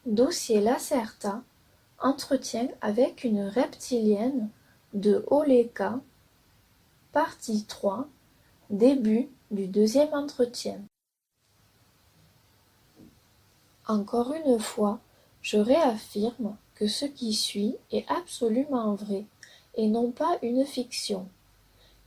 Dossier Lacerta, entretien avec une reptilienne de Oleka, partie 3, début du deuxième entretien. Encore une fois, je réaffirme que ce qui suit est absolument vrai et non pas une fiction.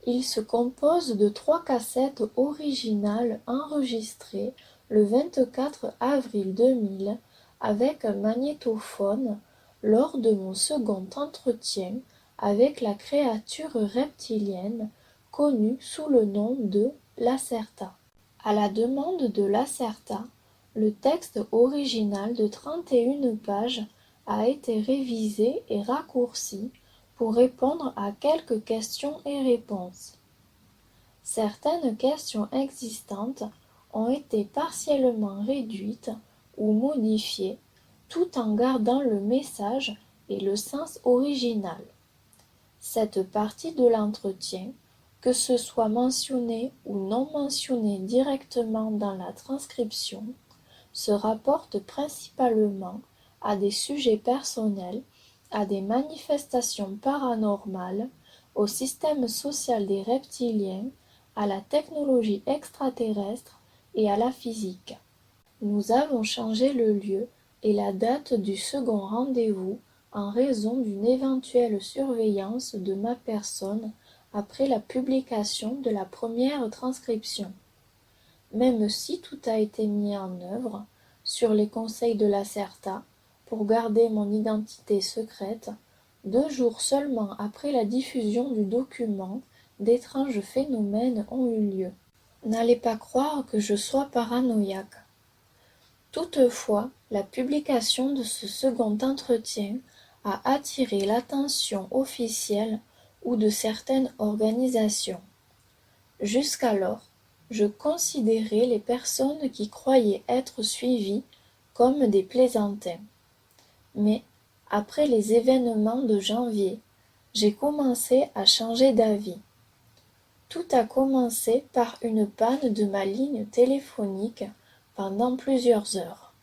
Il se compose de 3 cassettes originales enregistrées le 24 avril 2000 avec un magnétophone lors de mon second entretien avec la créature reptilienne connue sous le nom de Lacerta. À la demande de Lacerta, le texte original de 31 pages a été révisé et raccourci pour répondre à quelques questions et réponses. Certaines questions existantes ont été partiellement réduites ou modifiées tout en gardant le message et le sens original. Cette partie de l'entretien, que ce soit mentionné ou non mentionné directement dans la transcription, se rapporte principalement à des sujets personnels, à des manifestations paranormales, au système social des reptiliens, à la technologie extraterrestre et à la physique. Nous avons changé le lieu et la date du second rendez-vous en raison d'une éventuelle surveillance de ma personne après la publication de la première transcription. Même si tout a été mis en œuvre, sur les conseils de Lacerta, pour garder mon identité secrète, 2 jours seulement après la diffusion du document, d'étranges phénomènes ont eu lieu. N'allez pas croire que je sois paranoïaque. Toutefois, la publication de ce second entretien a attiré l'attention officielle ou de certaines organisations. Jusqu'alors, je considérais les personnes qui croyaient être suivies comme des plaisantins. Mais, après les événements de janvier, j'ai commencé à changer d'avis. Tout a commencé par une panne de ma ligne téléphonique pendant plusieurs heures.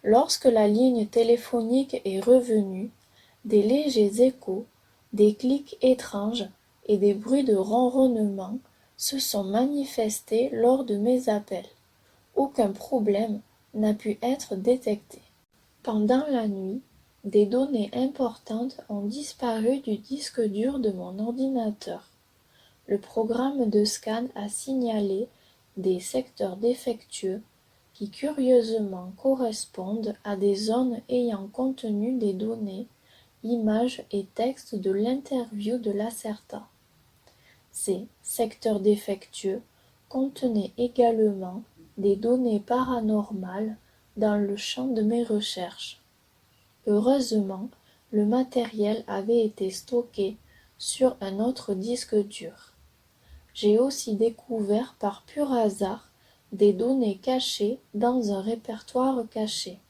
Lorsque la ligne téléphonique est revenue, des légers échos, des clics étranges et des bruits de ronronnement se sont manifestés lors de mes appels. Aucun problème n'a pu être détecté. Pendant la nuit, des données importantes ont disparu du disque dur de mon ordinateur. Le programme de scan a signalé des secteurs défectueux qui curieusement correspondent à des zones ayant contenu des données, images et textes de l'interview de Lacerta. Ces secteurs défectueux contenaient également des données paranormales dans le champ de mes recherches. Heureusement, le matériel avait été stocké sur un autre disque dur. J'ai aussi découvert par pur hasard des données cachées dans un répertoire caché.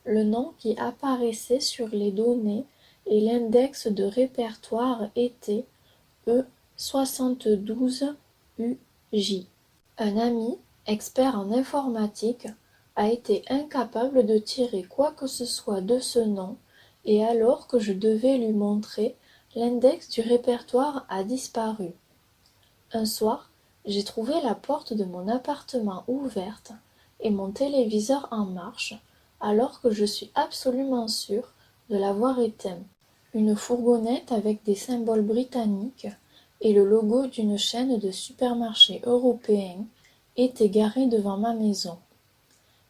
Le nom qui apparaissait sur les données et l'index de répertoire étaient E72UJ. Un ami, expert en informatique, a été incapable de tirer quoi que ce soit de ce nom, et alors que je devais lui montrer, l'index du répertoire a disparu. Un soir, j'ai trouvé la porte de mon appartement ouverte et mon téléviseur en marche, alors que je suis absolument sûre de l'avoir éteint. Une fourgonnette avec des symboles britanniques et le logo d'une chaîne de supermarchés européens était garée devant ma maison.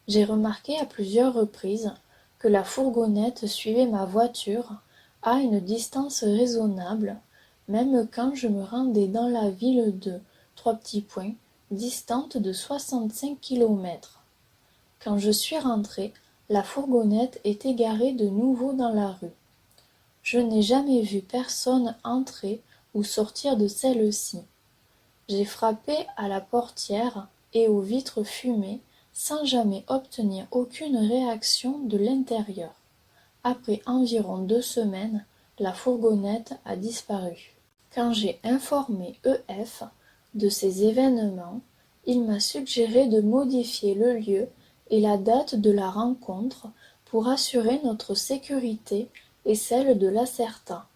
J'ai remarqué à plusieurs reprises que la fourgonnette suivait ma voiture à une distance raisonnable, même quand je me rendais dans la ville de distante de 65 kilomètres. Quand je suis rentré, la fourgonnette était garée de nouveau dans la rue. Je n'ai jamais vu personne entrer ou sortir de celle-ci. J'ai frappé à la portière et aux vitres fumées sans jamais obtenir aucune réaction de l'intérieur. Après environ 2 semaines, la fourgonnette a disparu. Quand j'ai informé EF de ces événements, il m'a suggéré de modifier le lieu et la date de la rencontre pour assurer notre sécurité et celle de l'asserta.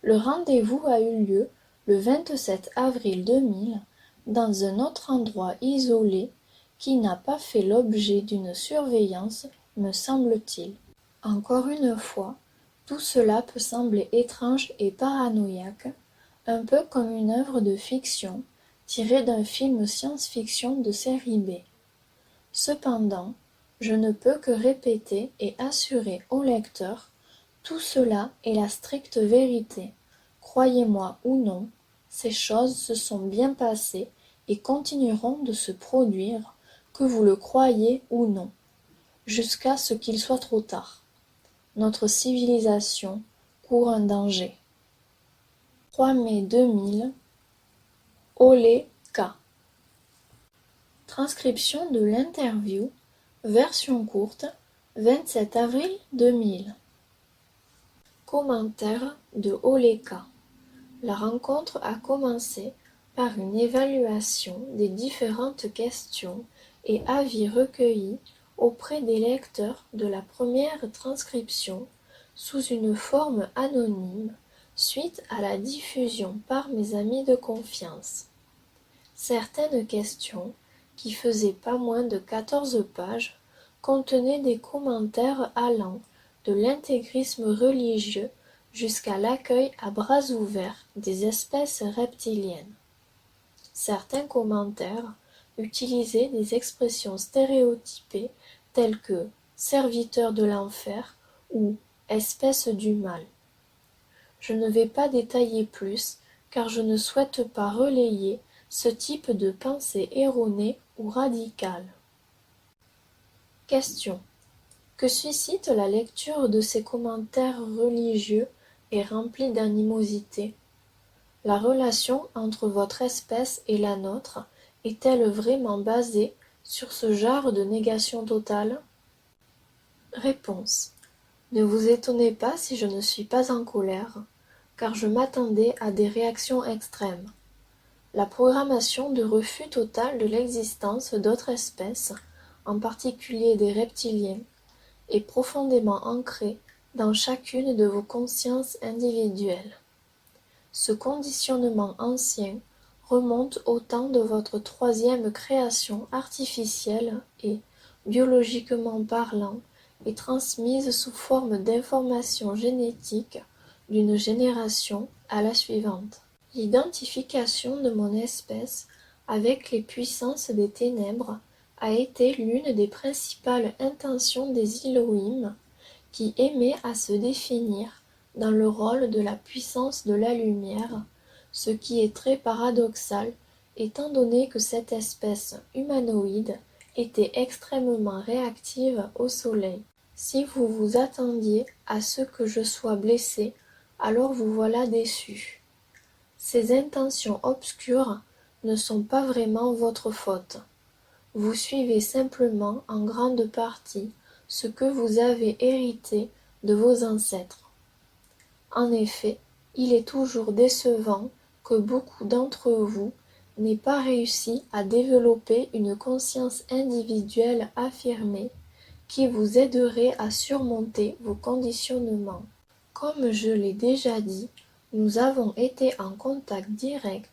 Le rendez-vous a eu lieu le 27 avril 2000 dans un autre endroit isolé qui n'a pas fait l'objet d'une surveillance, me semble-t-il. Encore une fois, tout cela peut sembler étrange et paranoïaque, un peu comme une œuvre de fiction tirée d'un film science-fiction de série B. Cependant, je ne peux que répéter et assurer au lecteur, tout cela est la stricte vérité. Croyez-moi ou non, ces choses se sont bien passées et continueront de se produire, que vous le croyiez ou non, jusqu'à ce qu'il soit trop tard. Notre civilisation court un danger. 3 mai 2000, Ole K. Transcription de l'interview, version courte, 27 avril 2000. Commentaire de Ole K. La rencontre a commencé par une évaluation des différentes questions et avis recueillis auprès des lecteurs de la première transcription sous une forme anonyme suite à la diffusion par mes amis de confiance. Certaines questions, qui faisaient pas moins de 14 pages, contenaient des commentaires allant de l'intégrisme religieux jusqu'à l'accueil à bras ouverts des espèces reptiliennes. Certains commentaires utilisaient des expressions stéréotypées telles que serviteur de l'enfer ou espèce du mal. Je ne vais pas détailler plus, car je ne souhaite pas relayer ce type de pensée erronée ou radicale. Question. Que suscite la lecture de ces commentaires religieux et remplis d'animosité? La relation entre votre espèce et la nôtre est-elle vraiment basée sur ce genre de négation totale? Réponse. Ne vous étonnez pas si je ne suis pas en colère, car je m'attendais à des réactions extrêmes. La programmation de refus total de l'existence d'autres espèces, en particulier des reptiliens, est profondément ancrée dans chacune de vos consciences individuelles. Ce conditionnement ancien remonte au temps de votre troisième création artificielle et, biologiquement parlant, est transmise sous forme d'informations génétiques d'une génération à la suivante. L'identification de mon espèce avec les puissances des ténèbres a été l'une des principales intentions des Elohim, qui aimaient à se définir dans le rôle de la puissance de la lumière, ce qui est très paradoxal étant donné que cette espèce humanoïde était extrêmement réactive au soleil. Si vous vous attendiez à ce que je sois blessé, alors vous voilà déçu. Ces intentions obscures ne sont pas vraiment votre faute. Vous suivez simplement en grande partie ce que vous avez hérité de vos ancêtres. En effet, il est toujours décevant que beaucoup d'entre vous n'aient pas réussi à développer une conscience individuelle affirmée qui vous aiderait à surmonter vos conditionnements. Comme je l'ai déjà dit, nous avons été en contact direct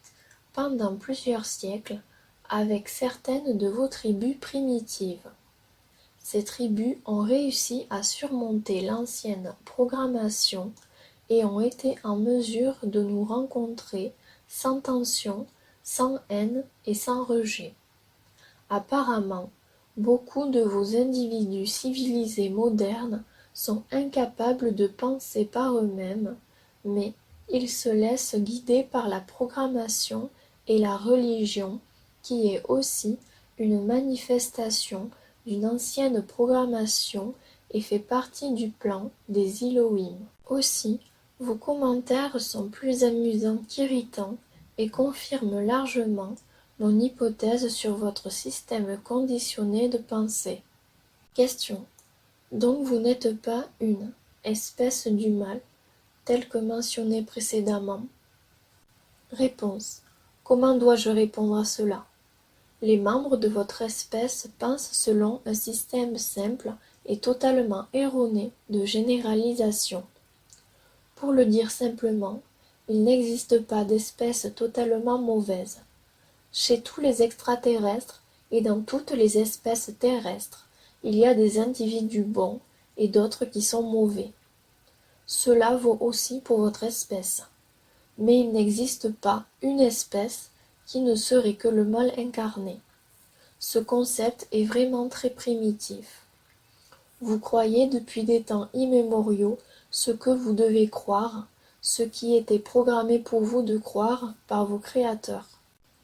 pendant plusieurs siècles avec certaines de vos tribus primitives. Ces tribus ont réussi à surmonter l'ancienne programmation et ont été en mesure de nous rencontrer sans tension, sans haine et sans rejet. Apparemment, beaucoup de vos individus civilisés modernes sont incapables de penser par eux-mêmes, mais ils se laissent guider par la programmation et la religion, qui est aussi une manifestation d'une ancienne programmation et fait partie du plan des Elohim. Aussi, vos commentaires sont plus amusants qu'irritants et confirment largement mon hypothèse sur votre système conditionné de pensée. Question. Donc vous n'êtes pas une espèce du mal, telle que mentionnée précédemment? Réponse. Comment dois-je répondre à cela? Les membres de votre espèce pensent selon un système simple et totalement erroné de généralisation. Pour le dire simplement, il n'existe pas d'espèce totalement mauvaise. Chez tous les extraterrestres et dans toutes les espèces terrestres, il y a des individus bons et d'autres qui sont mauvais. Cela vaut aussi pour votre espèce. Mais il n'existe pas une espèce qui ne serait que le mal incarné. Ce concept est vraiment très primitif. Vous croyez depuis des temps immémoriaux ce que vous devez croire, ce qui était programmé pour vous de croire par vos créateurs.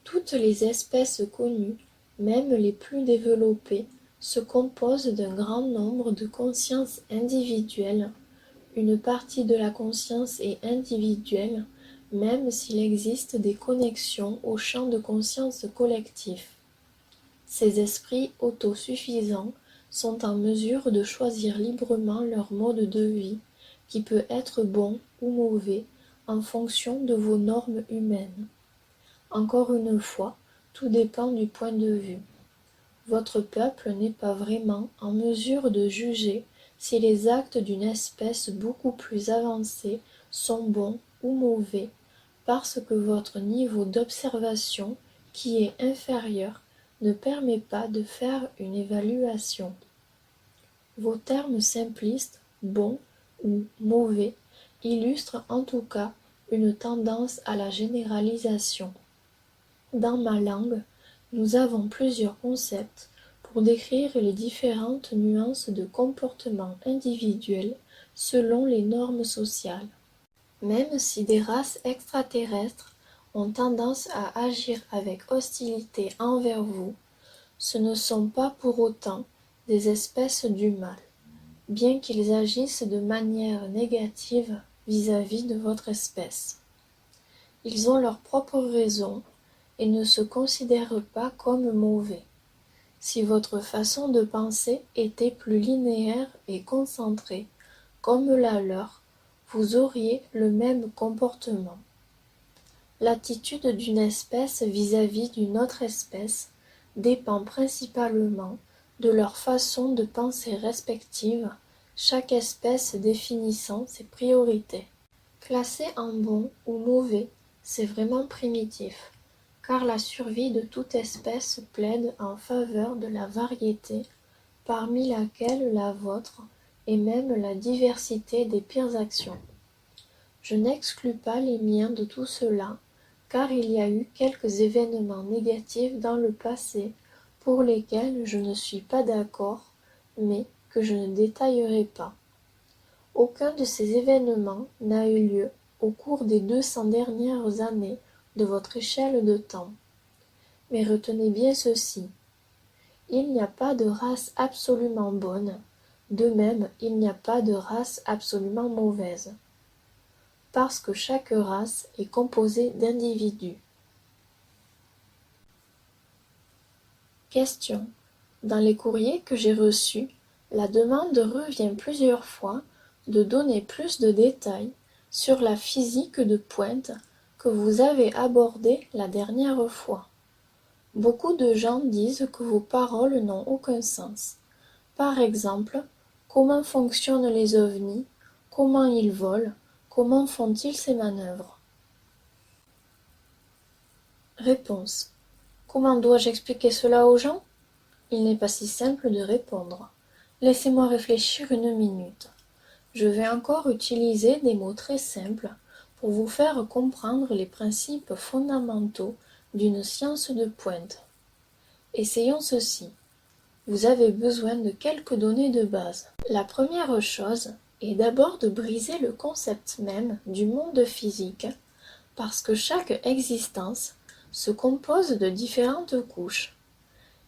Toutes les espèces connues, même les plus développées, se composent d'un grand nombre de consciences individuelles. Une partie de la conscience est individuelle, même s'il existe des connexions au champ de conscience collectif. Ces esprits autosuffisants sont en mesure de choisir librement leur mode de vie, qui peut être bon ou mauvais en fonction de vos normes humaines. Encore une fois, tout dépend du point de vue. Votre peuple n'est pas vraiment en mesure de juger si les actes d'une espèce beaucoup plus avancée sont bons ou mauvais, parce que votre niveau d'observation, qui est inférieur, ne permet pas de faire une évaluation. Vos termes simplistes, bon ou mauvais, illustrent en tout cas une tendance à la généralisation. Dans ma langue, nous avons plusieurs concepts pour décrire les différentes nuances de comportement individuel selon les normes sociales. Même si des races extraterrestres ont tendance à agir avec hostilité envers vous, ce ne sont pas pour autant des espèces du mal, bien qu'ils agissent de manière négative vis-à-vis de votre espèce. Ils ont leurs propres raisons et ne se considèrent pas comme mauvais. Si votre façon de penser était plus linéaire et concentrée, comme la leur, vous auriez le même comportement. L'attitude d'une espèce vis-à-vis d'une autre espèce dépend principalement de leur façon de penser respective, chaque espèce définissant ses priorités. Classer en bon ou mauvais, c'est vraiment primitif, car la survie de toute espèce plaide en faveur de la variété, parmi laquelle la vôtre, et même la diversité des pires actions. Je n'exclus pas les miens de tout cela, car il y a eu quelques événements négatifs dans le passé pour lesquels je ne suis pas d'accord, mais que je ne détaillerai pas. Aucun de ces événements n'a eu lieu au cours des 200 dernières années de votre échelle de temps. Mais retenez bien ceci. Il n'y a pas de race absolument bonne, de même il n'y a pas de race absolument mauvaise, parce que chaque race est composée d'individus. Question. Dans les courriers que j'ai reçus, la demande revient plusieurs fois de donner plus de détails sur la physique de pointe que vous avez abordée la dernière fois. Beaucoup de gens disent que vos paroles n'ont aucun sens. Par exemple, comment fonctionnent les ovnis, comment ils volent, comment font-ils ces manœuvres? Réponse. Comment dois-je expliquer cela aux gens? Il n'est pas si simple de répondre. Laissez-moi réfléchir une minute. Je vais encore utiliser des mots très simples pour vous faire comprendre les principes fondamentaux d'une science de pointe. Essayons ceci. Vous avez besoin de quelques données de base. La première chose est d'abord de briser le concept même du monde physique, parce que chaque existence se compose de différentes couches.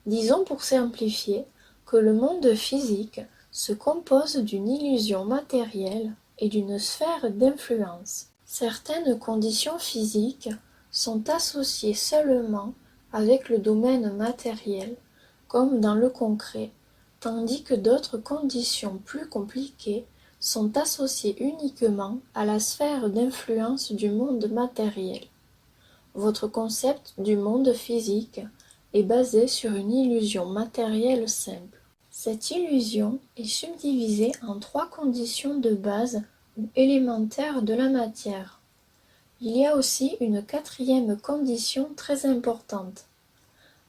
Disons pour simplifier que le monde physique se compose d'une illusion matérielle et d'une sphère d'influence. Certaines conditions physiques sont associées seulement avec le domaine matériel, comme dans le concret, tandis que d'autres conditions plus compliquées sont associées uniquement à la sphère d'influence du monde matériel. Votre concept du monde physique est basée sur une illusion matérielle simple. Cette illusion est subdivisée en 3 conditions de base ou élémentaires de la matière. Il y a aussi une 4e condition très importante,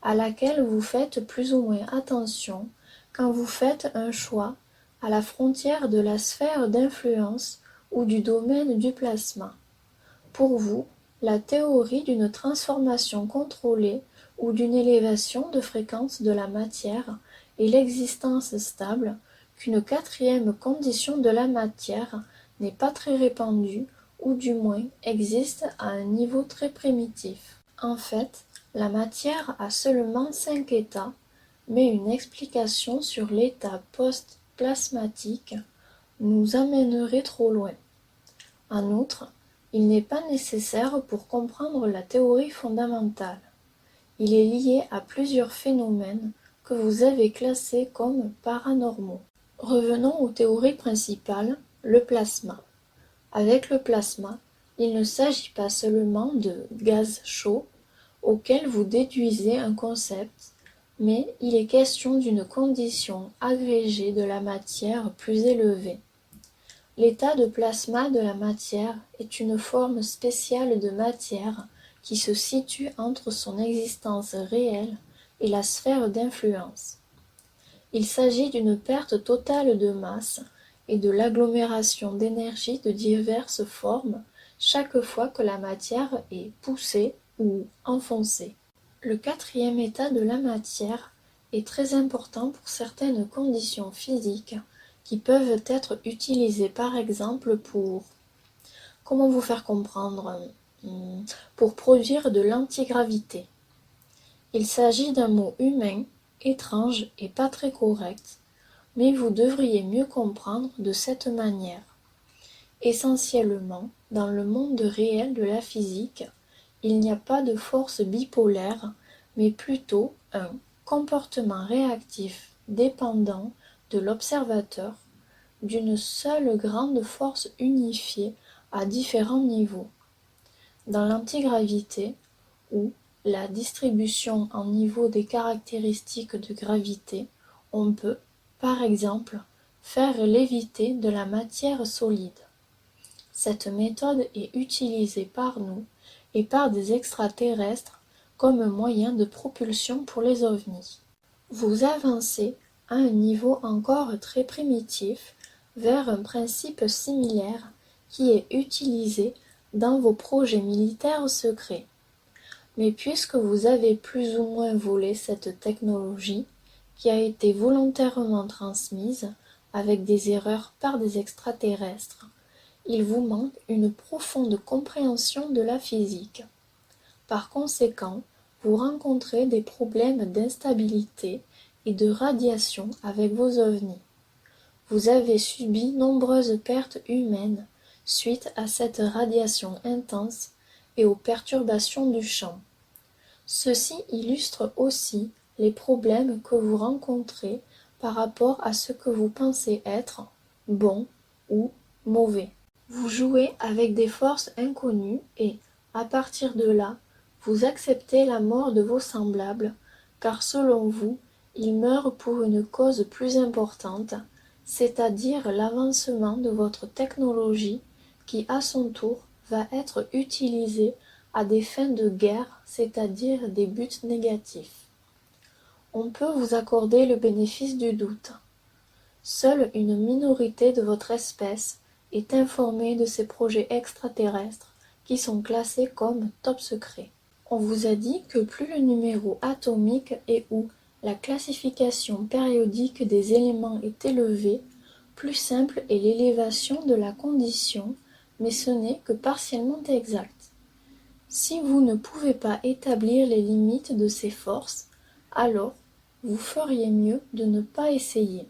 à laquelle vous faites plus ou moins attention quand vous faites un choix à la frontière de la sphère d'influence ou du domaine du plasma. Pour vous, la théorie d'une transformation contrôlée ou d'une élévation de fréquence de la matière est l'existence stable qu'une 4e condition de la matière n'est pas très répandue ou du moins existe à un niveau très primitif. En fait, la matière a seulement 5 états, mais une explication sur l'état post-plasmatique nous amènerait trop loin. En outre, il n'est pas nécessaire pour comprendre la théorie fondamentale. Il est lié à plusieurs phénomènes que vous avez classés comme paranormaux. Revenons aux théories principales, le plasma. Avec le plasma, il ne s'agit pas seulement de gaz chaud auquel vous déduisez un concept, mais il est question d'une condition agrégée de la matière plus élevée. L'état de plasma de la matière est une forme spéciale de matière qui se situe entre son existence réelle et la sphère d'influence. Il s'agit d'une perte totale de masse et de l'agglomération d'énergie de diverses formes chaque fois que la matière est poussée ou enfoncée. Le 4e état de la matière est très important pour certaines conditions physiques qui peuvent être utilisées par exemple pour... Comment vous faire comprendre? Pour produire de l'antigravité. Il s'agit d'un mot humain, étrange et pas très correct, mais vous devriez mieux comprendre de cette manière. Essentiellement, dans le monde réel de la physique, il n'y a pas de force bipolaire, mais plutôt un comportement réactif dépendant de l'observateur d'une seule grande force unifiée à différents niveaux. Dans l'antigravité, ou la distribution en niveau des caractéristiques de gravité, on peut, par exemple, faire léviter de la matière solide. Cette méthode est utilisée par nous et par des extraterrestres comme moyen de propulsion pour les ovnis. Vous avancez à un niveau encore très primitif vers un principe similaire qui est utilisé dans vos projets militaires secrets. Mais puisque vous avez plus ou moins volé cette technologie, qui a été volontairement transmise avec des erreurs par des extraterrestres, il vous manque une profonde compréhension de la physique. Par conséquent, vous rencontrez des problèmes d'instabilité et de radiation avec vos ovnis. Vous avez subi nombreuses pertes humaines suite à cette radiation intense et aux perturbations du champ. Ceci illustre aussi les problèmes que vous rencontrez par rapport à ce que vous pensez être bon ou mauvais. Vous jouez avec des forces inconnues et, à partir de là, vous acceptez la mort de vos semblables, car selon vous, ils meurent pour une cause plus importante, c'est-à-dire l'avancement de votre technologie qui, à son tour, va être utilisée à des fins de guerre, c'est-à-dire des buts négatifs. On peut vous accorder le bénéfice du doute. Seule une minorité de votre espèce est informée de ces projets extraterrestres qui sont classés comme top secret. On vous a dit que plus le numéro atomique et ou la classification périodique des éléments est élevée, plus simple est l'élévation de la condition, mais ce n'est que partiellement exact. Si vous ne pouvez pas établir les limites de ces forces, alors vous feriez mieux de ne pas essayer.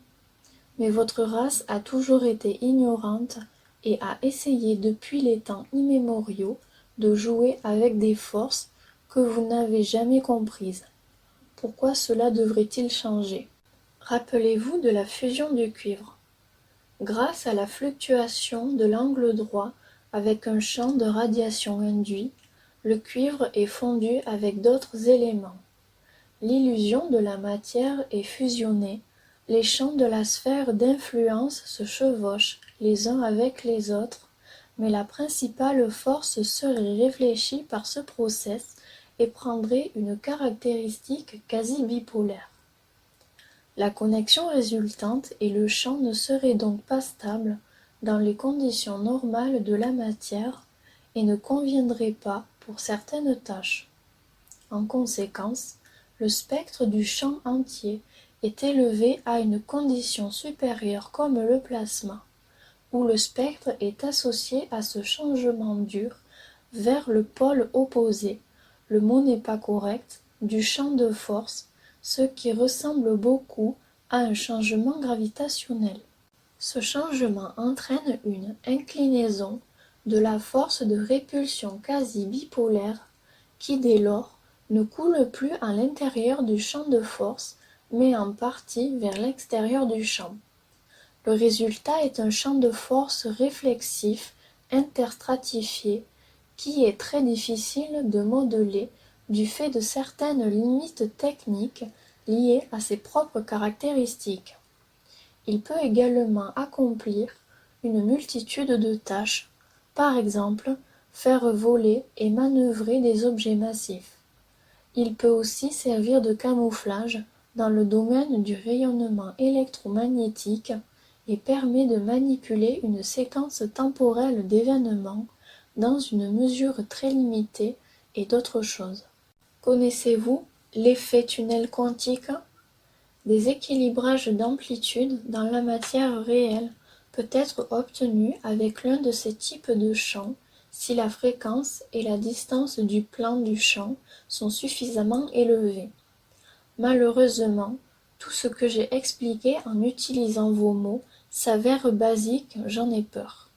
Mais votre race a toujours été ignorante et a essayé depuis les temps immémoriaux de jouer avec des forces que vous n'avez jamais comprises. Pourquoi cela devrait-il changer? Rappelez-vous de la fusion du cuivre. Grâce à la fluctuation de l'angle droit avec un champ de radiation induit, le cuivre est fondu avec d'autres éléments. L'illusion de la matière est fusionnée, les champs de la sphère d'influence se chevauchent les uns avec les autres, mais la principale force serait réfléchie par ce process et prendrait une caractéristique quasi bipolaire. La connexion résultante et le champ ne seraient donc pas stables dans les conditions normales de la matière et ne conviendraient pas pour certaines tâches. En conséquence, le spectre du champ entier est élevé à une condition supérieure comme le plasma, où le spectre est associé à ce changement dur vers le pôle opposé, le mot n'est pas correct, du champ de force, ce qui ressemble beaucoup à un changement gravitationnel. Ce changement entraîne une inclinaison de la force de répulsion quasi bipolaire qui dès lors ne coule plus à l'intérieur du champ de force mais en partie vers l'extérieur du champ. Le résultat est un champ de force réflexif interstratifié qui est très difficile de modeler du fait de certaines limites techniques liées à ses propres caractéristiques. Il peut également accomplir une multitude de tâches, par exemple faire voler et manœuvrer des objets massifs. Il peut aussi servir de camouflage dans le domaine du rayonnement électromagnétique et permet de manipuler une séquence temporelle d'événements dans une mesure très limitée et d'autres choses. Connaissez-vous l'effet tunnel quantique? Des équilibrages d'amplitude dans la matière réelle peut être obtenu avec l'un de ces types de champs si la fréquence et la distance du plan du champ sont suffisamment élevées. Malheureusement, tout ce que j'ai expliqué en utilisant vos mots s'avère basique, j'en ai peur.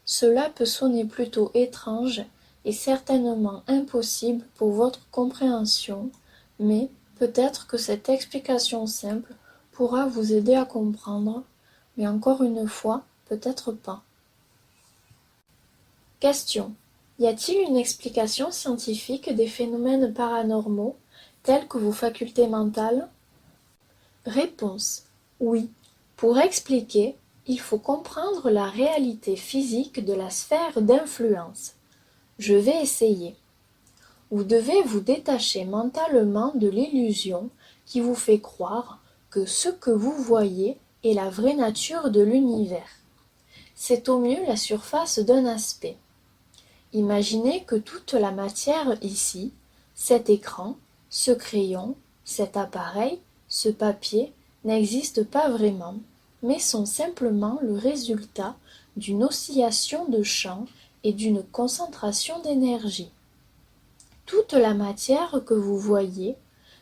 Cela peut sonner plutôt étrange et certainement impossible pour votre compréhension, mais peut-être que cette explication simple pourra vous aider à comprendre, mais encore une fois, peut-être pas. Question. Y a-t-il une explication scientifique des phénomènes paranormaux, tels que vos facultés mentales? Réponse. Oui. Pour expliquer, il faut comprendre la réalité physique de la sphère d'influence. Je vais essayer. Vous devez vous détacher mentalement de l'illusion qui vous fait croire que ce que vous voyez est la vraie nature de l'univers. C'est au mieux la surface d'un aspect. Imaginez que toute la matière ici, cet écran, ce crayon, cet appareil, ce papier, n'existent pas vraiment, mais sont simplement le résultat d'une oscillation de champ et d'une concentration d'énergie. Toute la matière que vous voyez,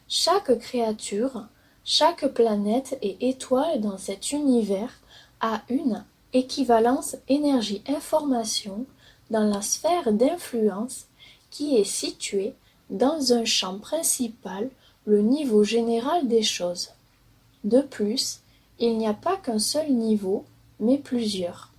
chaque créature, chaque planète et étoile dans cet univers a une équivalence énergie-information dans la sphère d'influence qui est située dans un champ principal, le niveau général des choses. De plus, il n'y a pas qu'un seul niveau, mais plusieurs.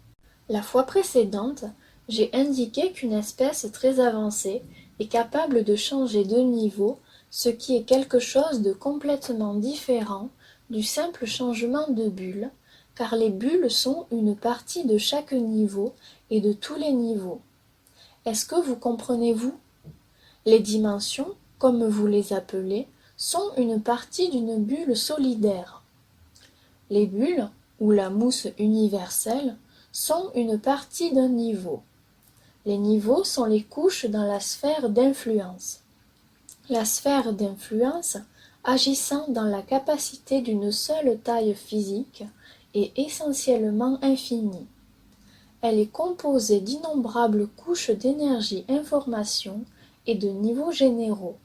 La fois précédente, j'ai indiqué qu'une espèce très avancée est capable de changer de niveau, ce qui est quelque chose de complètement différent du simple changement de bulle, car les bulles sont une partie de chaque niveau et de tous les niveaux. Est-ce que vous comprenez-vous? Les dimensions, comme vous les appelez, sont une partie d'une bulle solidaire. Les bulles, ou la mousse universelle, sont une partie d'un niveau. Les niveaux sont les couches dans la sphère d'influence. La sphère d'influence, agissant dans la capacité d'une seule taille physique, est essentiellement infinie. Elle est composée d'innombrables couches d'énergie-information et de niveaux généraux.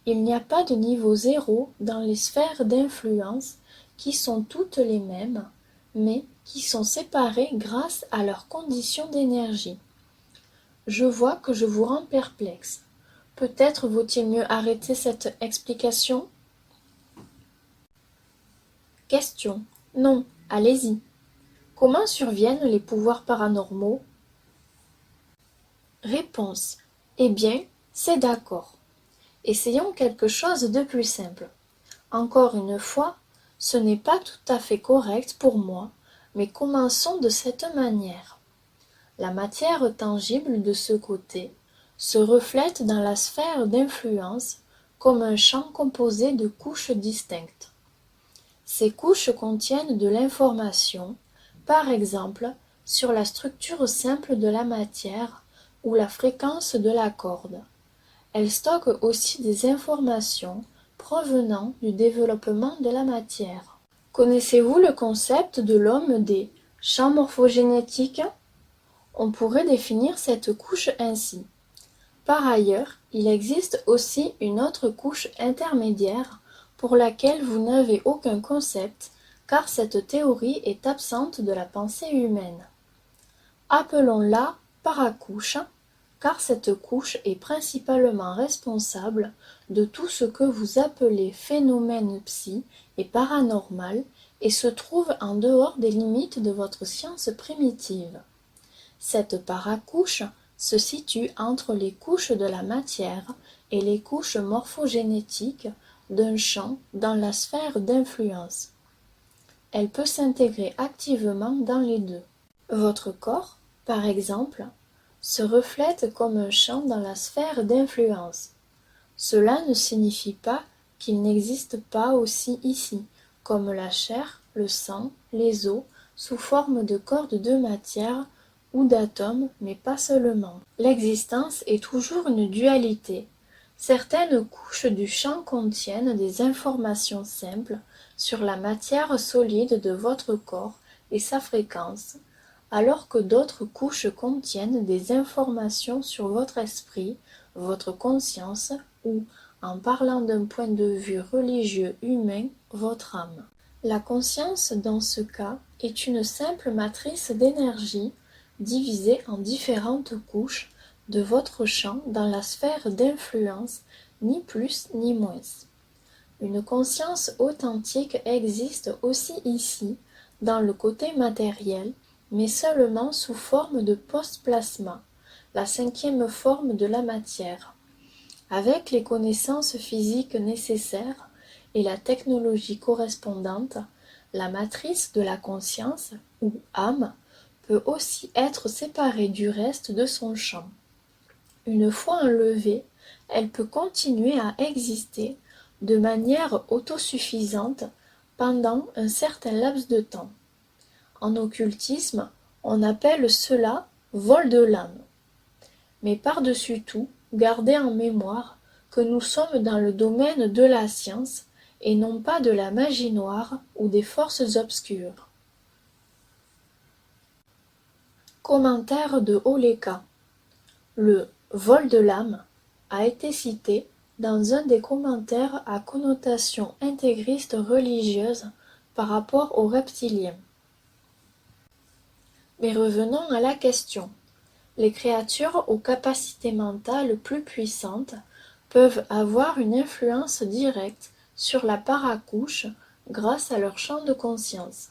Il n'y a pas de niveau zéro dans les sphères d'influence qui sont toutes les mêmes, mais qui sont séparées grâce à leurs conditions d'énergie. Je vois que je vous rends perplexe. Peut-être vaut-il mieux arrêter cette explication? Question. Non, allez-y. Comment surviennent les pouvoirs paranormaux? Réponse. Eh bien, c'est d'accord. Essayons quelque chose de plus simple. Encore une fois, ce n'est pas tout à fait correct pour moi, mais commençons de cette manière. La matière tangible de ce côté se reflète dans la sphère d'influence comme un champ composé de couches distinctes. Ces couches contiennent de l'information, par exemple sur la structure simple de la matière ou la fréquence de la corde. Elles stockent aussi des informations provenant du développement de la matière. Connaissez-vous le concept de l'homme des champs morphogénétiques? On pourrait définir cette couche ainsi. Par ailleurs, il existe aussi une autre couche intermédiaire pour laquelle vous n'avez aucun concept, car cette théorie est absente de la pensée humaine. Appelons-la paracouche, car cette couche est principalement responsable de tout ce que vous appelez phénomène psy et paranormal et se trouve en dehors des limites de votre science primitive. Cette paracouche se situe entre les couches de la matière et les couches morphogénétiques d'un champ dans la sphère d'influence. Elle peut s'intégrer activement dans les deux. Votre corps, par exemple, se reflète comme un champ dans la sphère d'influence. Cela ne signifie pas qu'il n'existe pas aussi ici, comme la chair, le sang, les os, sous forme de cordes de matière ou d'atomes, mais pas seulement. L'existence est toujours une dualité. Certaines couches du champ contiennent des informations simples sur la matière solide de votre corps et sa fréquence, alors que d'autres couches contiennent des informations sur votre esprit, votre conscience ou, en parlant d'un point de vue religieux humain, votre âme. La conscience, dans ce cas, est une simple matrice d'énergie divisée en différentes couches de votre champ dans la sphère d'influence, ni plus ni moins. Une conscience authentique existe aussi ici, dans le côté matériel, mais seulement sous forme de post-plasma, la cinquième forme de la matière. Avec les connaissances physiques nécessaires et la technologie correspondante, la matrice de la conscience, ou âme, peut aussi être séparée du reste de son champ. Une fois enlevée, elle peut continuer à exister de manière autosuffisante pendant un certain laps de temps. En occultisme, on appelle cela vol de l'âme. Mais par-dessus tout, gardez en mémoire que nous sommes dans le domaine de la science et non pas de la magie noire ou des forces obscures. Commentaire de Oleka. Le vol de l'âme a été cité dans un des commentaires à connotation intégriste religieuse par rapport aux reptiliens. Mais revenons à la question. Les créatures aux capacités mentales plus puissantes peuvent avoir une influence directe sur la paracouche grâce à leur champ de conscience.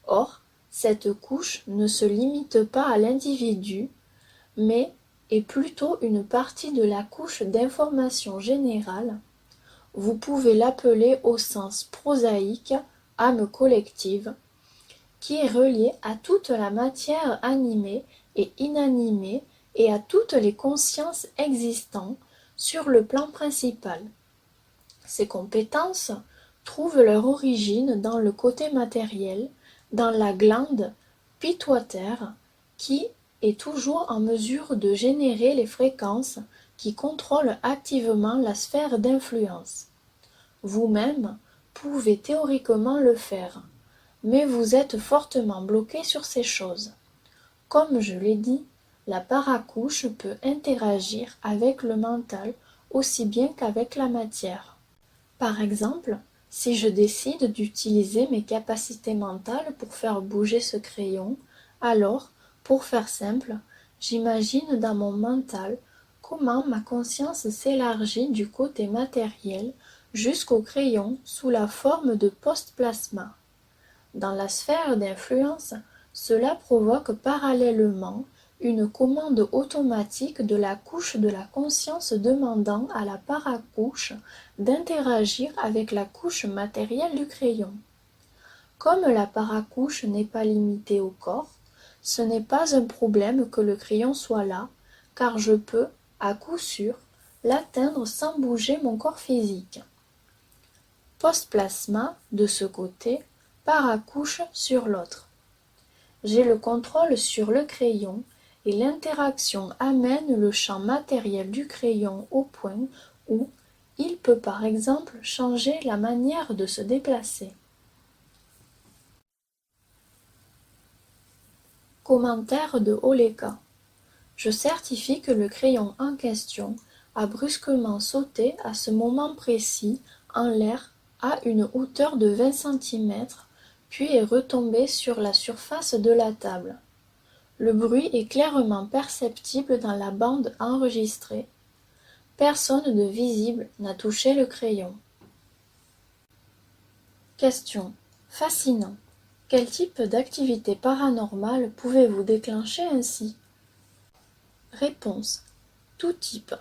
Or, cette couche ne se limite pas à l'individu, mais est plutôt une partie de la couche d'information générale. Vous pouvez l'appeler au sens prosaïque âme collective, qui est reliée à toute la matière animée et inanimée et à toutes les consciences existantes sur le plan principal. Ces compétences trouvent leur origine dans le côté matériel, dans la glande pituitaire, qui est toujours en mesure de générer les fréquences qui contrôlent activement la sphère d'influence. Vous-même pouvez théoriquement le faire, mais vous êtes fortement bloqué sur ces choses. Comme je l'ai dit, la paracouche peut interagir avec le mental aussi bien qu'avec la matière. Par exemple, si je décide d'utiliser mes capacités mentales pour faire bouger ce crayon, alors, pour faire simple, j'imagine dans mon mental comment ma conscience s'élargit du côté matériel jusqu'au crayon sous la forme de post-plasma. Dans la sphère d'influence, cela provoque parallèlement une commande automatique de la couche de la conscience demandant à la paracouche d'interagir avec la couche matérielle du crayon. Comme la paracouche n'est pas limitée au corps, ce n'est pas un problème que le crayon soit là, car je peux, à coup sûr, l'atteindre sans bouger mon corps physique. Post-plasma de ce côté, paracouche sur l'autre. J'ai le contrôle sur le crayon et l'interaction amène le champ matériel du crayon au point où il peut par exemple changer la manière de se déplacer. Commentaire de Oleka. Je certifie que le crayon en question a brusquement sauté à ce moment précis en l'air à une hauteur de 20 cm, puis est retombé sur la surface de la table. Le bruit est clairement perceptible dans la bande enregistrée. Personne de visible n'a touché le crayon. Question. Fascinant. Quel type d'activité paranormale pouvez-vous déclencher ainsi? Réponse. Tout type.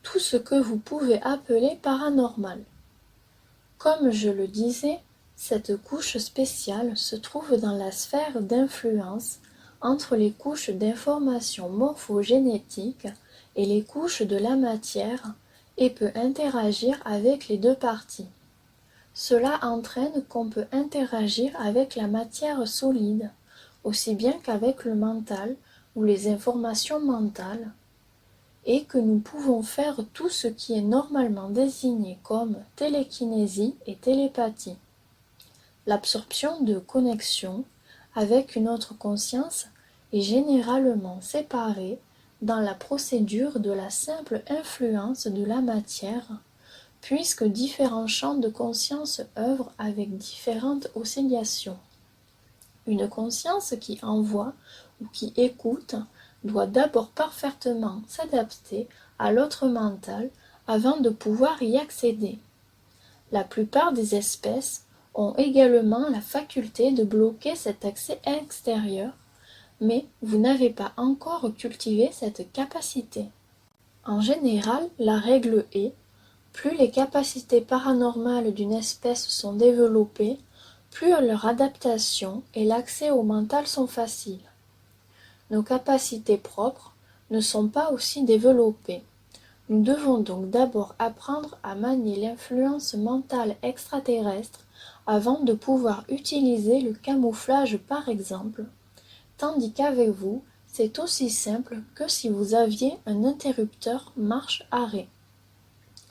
Tout ce que vous pouvez appeler paranormal. Comme je le disais, cette couche spéciale se trouve dans la sphère d'influence entre les couches d'information morphogénétique et les couches de la matière et peut interagir avec les deux parties. Cela entraîne qu'on peut interagir avec la matière solide, aussi bien qu'avec le mental ou les informations mentales, et que nous pouvons faire tout ce qui est normalement désigné comme télékinésie et télépathie. L'absorption de connexion avec une autre conscience est généralement séparée dans la procédure de la simple influence de la matière, puisque différents champs de conscience œuvrent avec différentes oscillations. Une conscience qui envoie ou qui écoute doit d'abord parfaitement s'adapter à l'autre mental avant de pouvoir y accéder. La plupart des espèces ont également la faculté de bloquer cet accès extérieur, mais vous n'avez pas encore cultivé cette capacité. En général, la règle est: plus les capacités paranormales d'une espèce sont développées, plus leur adaptation et l'accès au mental sont faciles. Nos capacités propres ne sont pas aussi développées. Nous devons donc d'abord apprendre à manier l'influence mentale extraterrestre avant de pouvoir utiliser le camouflage par exemple, tandis qu'avec vous, c'est aussi simple que si vous aviez un interrupteur marche-arrêt.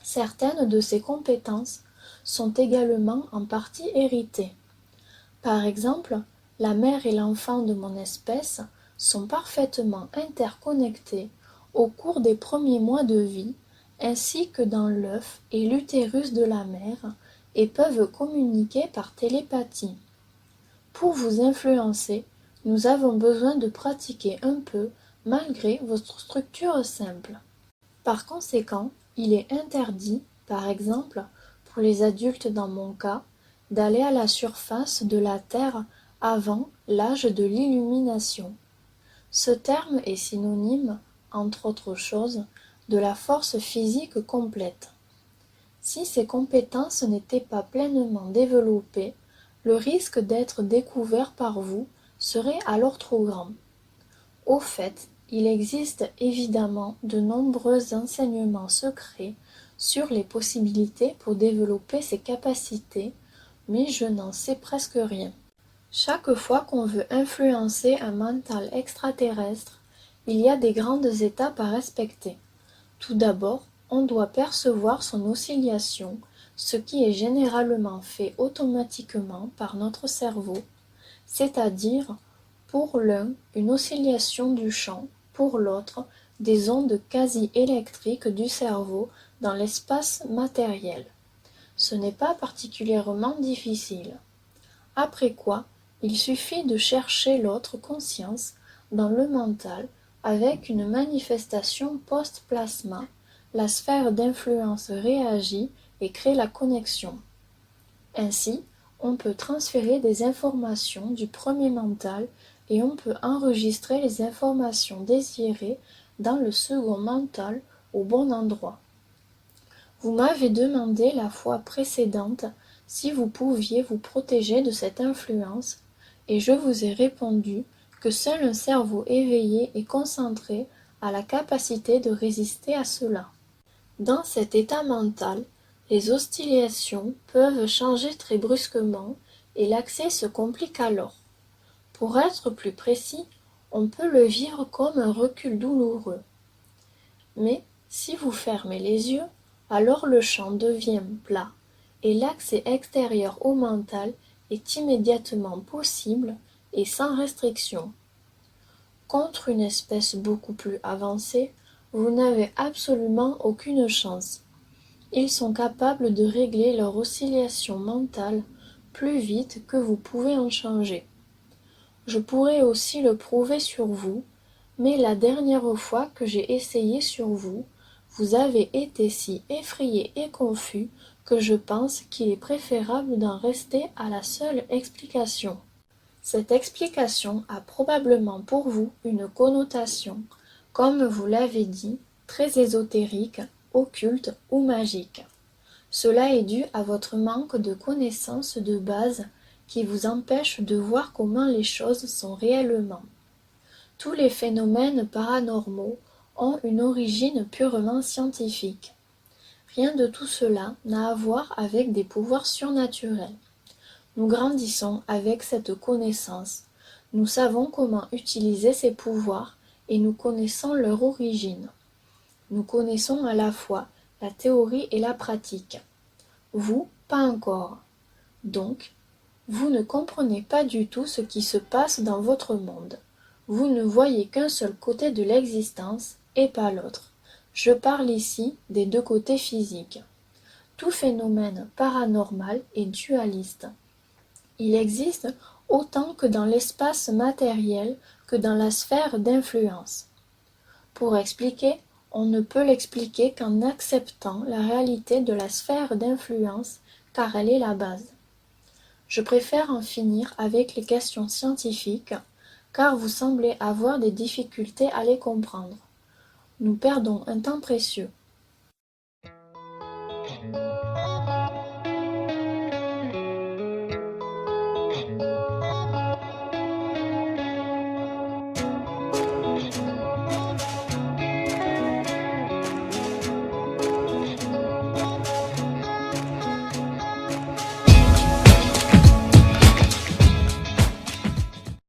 Certaines de ces compétences sont également en partie héritées. Par exemple, la mère et l'enfant de mon espèce sont parfaitement interconnectés au cours des premiers mois de vie, ainsi que dans l'œuf et l'utérus de la mère, et peuvent communiquer par télépathie. Pour vous influencer, nous avons besoin de pratiquer un peu malgré votre structure simple. Par conséquent, il est interdit, par exemple, pour les adultes dans mon cas, d'aller à la surface de la Terre avant l'âge de l'illumination. Ce terme est synonyme, entre autres choses, de la force physique complète. Si ces compétences n'étaient pas pleinement développées, le risque d'être découvert par vous serait alors trop grand. Au fait, il existe évidemment de nombreux enseignements secrets sur les possibilités pour développer ces capacités, mais je n'en sais presque rien. Chaque fois qu'on veut influencer un mental extraterrestre, il y a des grandes étapes à respecter. Tout d'abord, on doit percevoir son oscillation, ce qui est généralement fait automatiquement par notre cerveau, c'est-à-dire pour l'un une oscillation du champ, pour l'autre des ondes quasi-électriques du cerveau dans l'espace matériel. Ce n'est pas particulièrement difficile. Après quoi, il suffit de chercher l'autre conscience dans le mental avec une manifestation post-plasma, la sphère d'influence réagit et crée la connexion. Ainsi, on peut transférer des informations du premier mental et on peut enregistrer les informations désirées dans le second mental au bon endroit. Vous m'avez demandé la fois précédente si vous pouviez vous protéger de cette influence, et je vous ai répondu que seul un cerveau éveillé et concentré a la capacité de résister à cela. Dans cet état mental, les oscillations peuvent changer très brusquement et l'accès se complique alors. Pour être plus précis, on peut le vivre comme un recul douloureux. Mais si vous fermez les yeux, alors le champ devient plat et l'accès extérieur au mental est immédiatement possible et sans restriction. Contre une espèce beaucoup plus avancée, vous n'avez absolument aucune chance. Ils sont capables de régler leur oscillation mentale plus vite que vous pouvez en changer. Je pourrais aussi le prouver sur vous, mais la dernière fois que j'ai essayé sur vous, vous avez été si effrayé et confus que je pense qu'il est préférable d'en rester à la seule explication. Cette explication a probablement pour vous une connotation, comme vous l'avez dit, très ésotérique, occulte ou magique. Cela est dû à votre manque de connaissances de base qui vous empêche de voir comment les choses sont réellement. Tous les phénomènes paranormaux ont une origine purement scientifique. Rien de tout cela n'a à voir avec des pouvoirs surnaturels. Nous grandissons avec cette connaissance. Nous savons comment utiliser ces pouvoirs et nous connaissons leur origine. Nous connaissons à la fois la théorie et la pratique. Vous, pas encore. Donc, vous ne comprenez pas du tout ce qui se passe dans votre monde. Vous ne voyez qu'un seul côté de l'existence et pas l'autre. Je parle ici des deux côtés physiques. Tout phénomène paranormal est dualiste. Il existe autant que dans l'espace matériel que dans la sphère d'influence. Pour expliquer, on ne peut l'expliquer qu'en acceptant la réalité de la sphère d'influence, car elle est la base. Je préfère en finir avec les questions scientifiques, car vous semblez avoir des difficultés à les comprendre. Nous perdons un temps précieux.